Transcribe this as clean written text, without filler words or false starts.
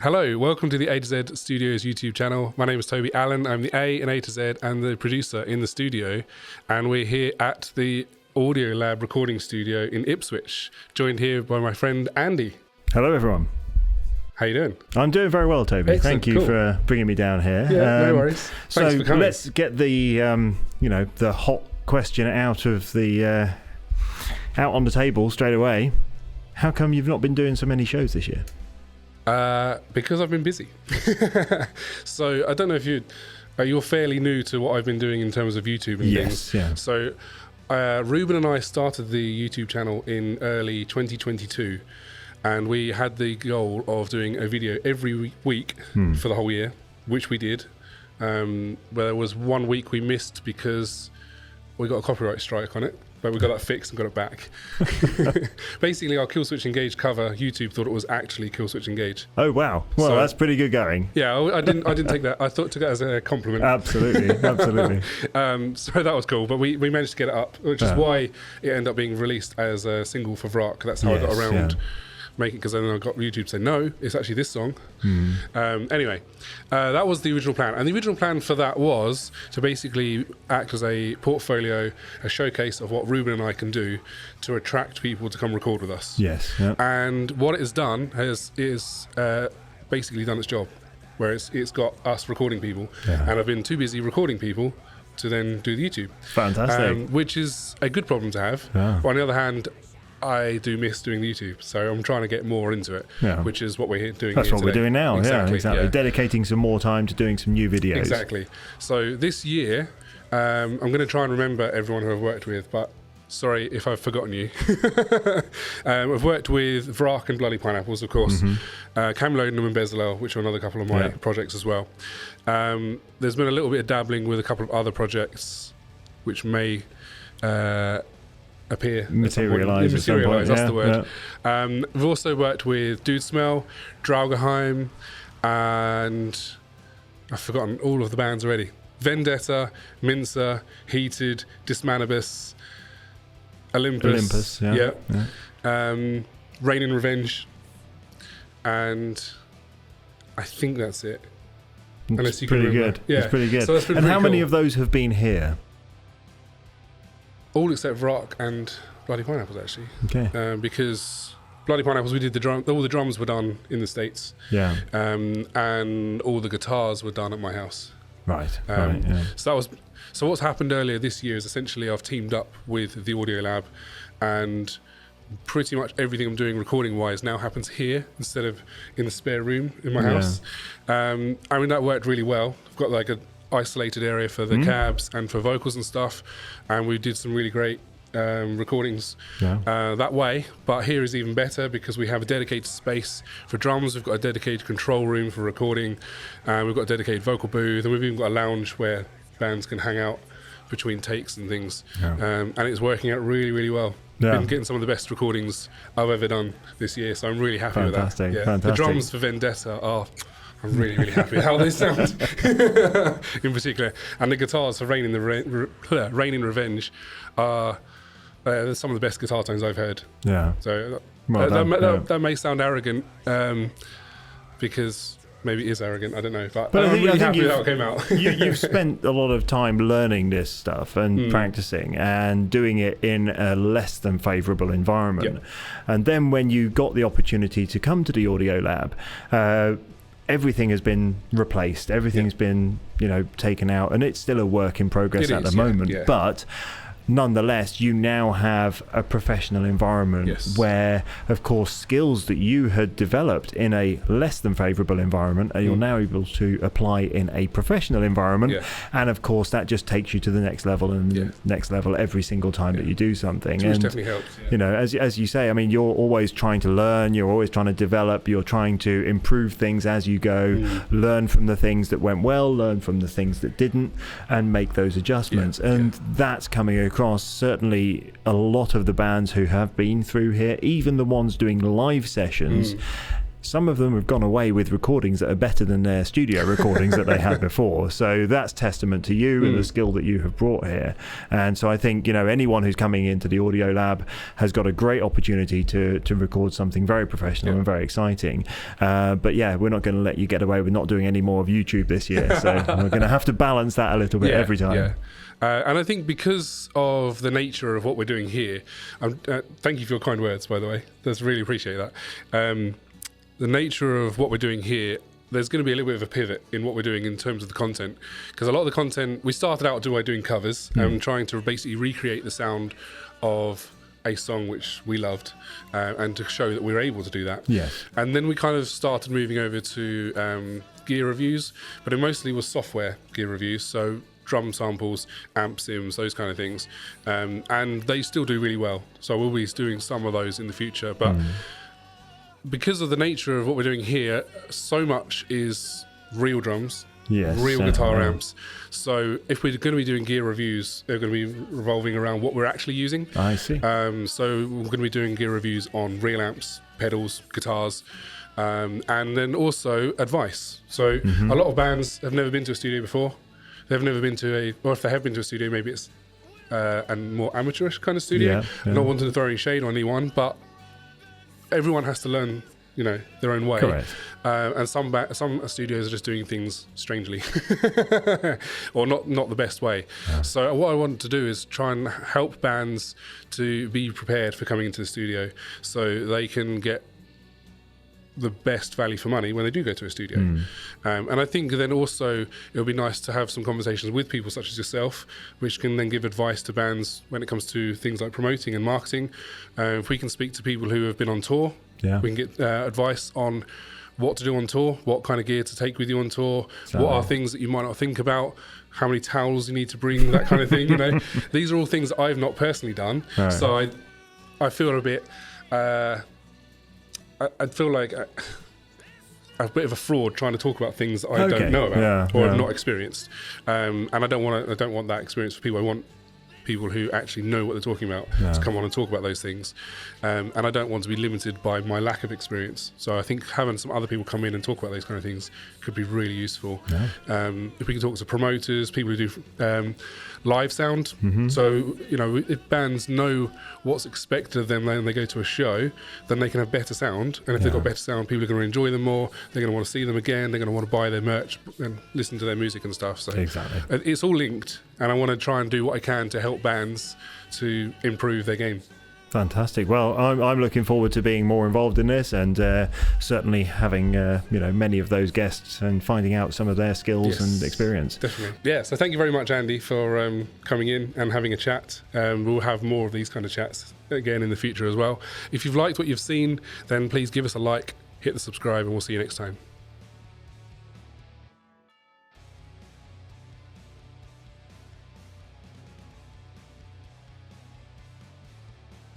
Hello, welcome to the AiiZ Studios YouTube channel. My name is Toby Allen. I'm the A in A to Z and the producer in the studio. And we're here at the Audio Lab recording studio in Ipswich, joined here by my friend Andy. Hello, everyone. How you doing? I'm doing very well, Toby. Excellent, Thank you for bringing me down here. Yeah, no worries. Thanks for coming. Let's get the the hot question out of the out on the table straight away. How come you've not been doing so many shows this year? Because I've been busy. So I don't know if you're fairly new to what I've been doing in terms of YouTube and things. Yeah. So Ruben and I started the YouTube channel in early 2022, and we had the goal of doing a video every week for the whole year, which we did. But there was 1 week we missed because we got a copyright strike on it. But we got that fixed and got it back. Basically, our Kill Switch Engage cover, YouTube thought it was actually Kill Switch Engage. Oh wow! Well, so, that's pretty good going. Yeah, I didn't take that. I took it as a compliment. Absolutely. So that was cool. But we managed to get it up, which is why it ended up being released as a single for Vrak. That's how I got around making, because then I got YouTube to say no, it's actually this song. Anyway, that was the original plan, and the original plan for that was to basically act as a portfolio, a showcase of what Ruben and I can do to attract people to come record with us. Yes. Yep. And what it has done is basically done its job, where it's got us recording people, and I've been too busy recording people to then do the YouTube. Fantastic. Which is a good problem to have. Yeah. But on the other hand, I do miss doing the YouTube, so I'm trying to get more into it, which is what we're doing. That's here what today. we're doing now. Exactly. Yeah. Dedicating some more time to doing some new videos. Exactly. So this year, I'm going to try and remember everyone who I've worked with, but sorry if I've forgotten you. I've worked with Vrak and Bloody Pineapples, of course, Camelodinum and Bezalel, which are another couple of my projects as well. There's been a little bit of dabbling with a couple of other projects, which may materialise, that's the word. We've also worked with Dude Smell, Draugheim, and I've forgotten all of the bands already. Vendetta, Mincer, Heated, Dismanibus, Olympus, Rain in Revenge, and I think that's it. It's pretty good. Yeah. It's pretty good. So that's been and how many cool. of those have been here? All except Vrak and Bloody Pineapples, actually. Okay. Because Bloody Pineapples, we did all the drums were done in the States. Yeah. And all the guitars were done at my house. Right. So what's happened earlier this year is essentially I've teamed up with the Audio Lab, and pretty much everything I'm doing recording-wise now happens here instead of in the spare room in my house. I mean, that worked really well. I've got like a isolated area for the cabs and for vocals and stuff, and we did some really great recordings that way. But here is even better because we have a dedicated space for drums, we've got a dedicated control room for recording, we've got a dedicated vocal booth, and we've even got a lounge where bands can hang out between takes and things. And it's working out really, really well. Been getting some of the best recordings I've ever done this year, so I'm really happy with that. Fantastic. The drums for Vendetta are, I'm really, really happy with how they sound in particular. And the guitars for Rain in Revenge are some of the best guitar tones I've heard. Yeah. So that may sound arrogant because maybe it is arrogant, I don't know. But I'm really happy with how it came out. You've spent a lot of time learning this stuff and practicing and doing it in a less than favourable environment. Yep. And then when you got the opportunity to come to the Audio Lab, everything has been replaced, everything's been taken out, and it's still a work in progress at the moment. But nonetheless, you now have a professional environment where, of course, skills that you had developed in a less than favourable environment you're now able to apply in a professional environment. And of course, that just takes you to the next level and next level every single time that you do something. Which definitely helps. As you say, I mean, you're always trying to learn, you're always trying to develop, you're trying to improve things as you go, learn from the things that went well, learn from the things that didn't, and make those adjustments. And that's coming across certainly a lot of the bands who have been through here, even the ones doing live sessions. some of them have gone away with recordings that are better than their studio recordings that they had before. So that's testament to you and the skill that you have brought here. And so I think, you know, anyone who's coming into the Audio Lab has got a great opportunity to record something very professional and very exciting. But yeah, we're not going to let you get away with not doing any more of YouTube this year. So we're going to have to balance that a little bit every time. Yeah. And I think because of the nature of what we're doing here, thank you for your kind words, by the way. That's really appreciate that. The nature of what we're doing here, there's going to be a little bit of a pivot in what we're doing in terms of the content, because a lot of the content, we started out doing covers and trying to basically recreate the sound of a song which we loved, and to show that we were able to do that. Yes. And then we kind of started moving over to gear reviews, but it mostly was software gear reviews, so drum samples, amp sims, those kind of things, and they still do really well. So we'll be doing some of those in the future, but because of the nature of what we're doing here, so much is real drums, real guitar amps. So if we're going to be doing gear reviews, they're going to be revolving around what we're actually using. I see. So we're going to be doing gear reviews on real amps, pedals, guitars, and then also advice. So a lot of bands have never been to a studio before. They've never been to or if they have been to a studio, maybe it's a more amateurish kind of studio. Not wanting to throw any shade on anyone, but everyone has to learn, you know, their own way. Correct. And some studios are just doing things strangely, or not the best way. So what I want to do is try and help bands to be prepared for coming into the studio, so they can get the best value for money when they do go to a studio. And I think then also it'll be nice to have some conversations with people such as yourself, which can then give advice to bands when it comes to things like promoting and marketing. If we can speak to people who have been on tour, we can get advice on what to do on tour, what kind of gear to take with you on tour, what are things that you might not think about, how many towels you need to bring, that kind of thing. You know, these are all things that I've not personally done. So I feel a bit I feel like a bit of a fraud trying to talk about things that I don't know about or have not experienced, and I don't want that experience for people. I want people who actually know what they're talking about to come on and talk about those things, and I don't want to be limited by my lack of experience. So I think having some other people come in and talk about those kind of things could be really useful. If we can talk to promoters, people who do live sound, so you know, if bands know what's expected of them when they go to a show, then they can have better sound, and if they've got better sound, people are going to enjoy them more, they're going to want to see them again, they're going to want to buy their merch and listen to their music and stuff. So it's all linked, and I want to try and do what I can to help bands to improve their game. Fantastic. Well, I'm looking forward to being more involved in this, and certainly having you know, many of those guests and finding out some of their skills and experience. Definitely. Yeah. So thank you very much, Andy, for coming in and having a chat. We'll have more of these kind of chats again in the future as well. If you've liked what you've seen, then please give us a like, hit the subscribe, and we'll see you next time.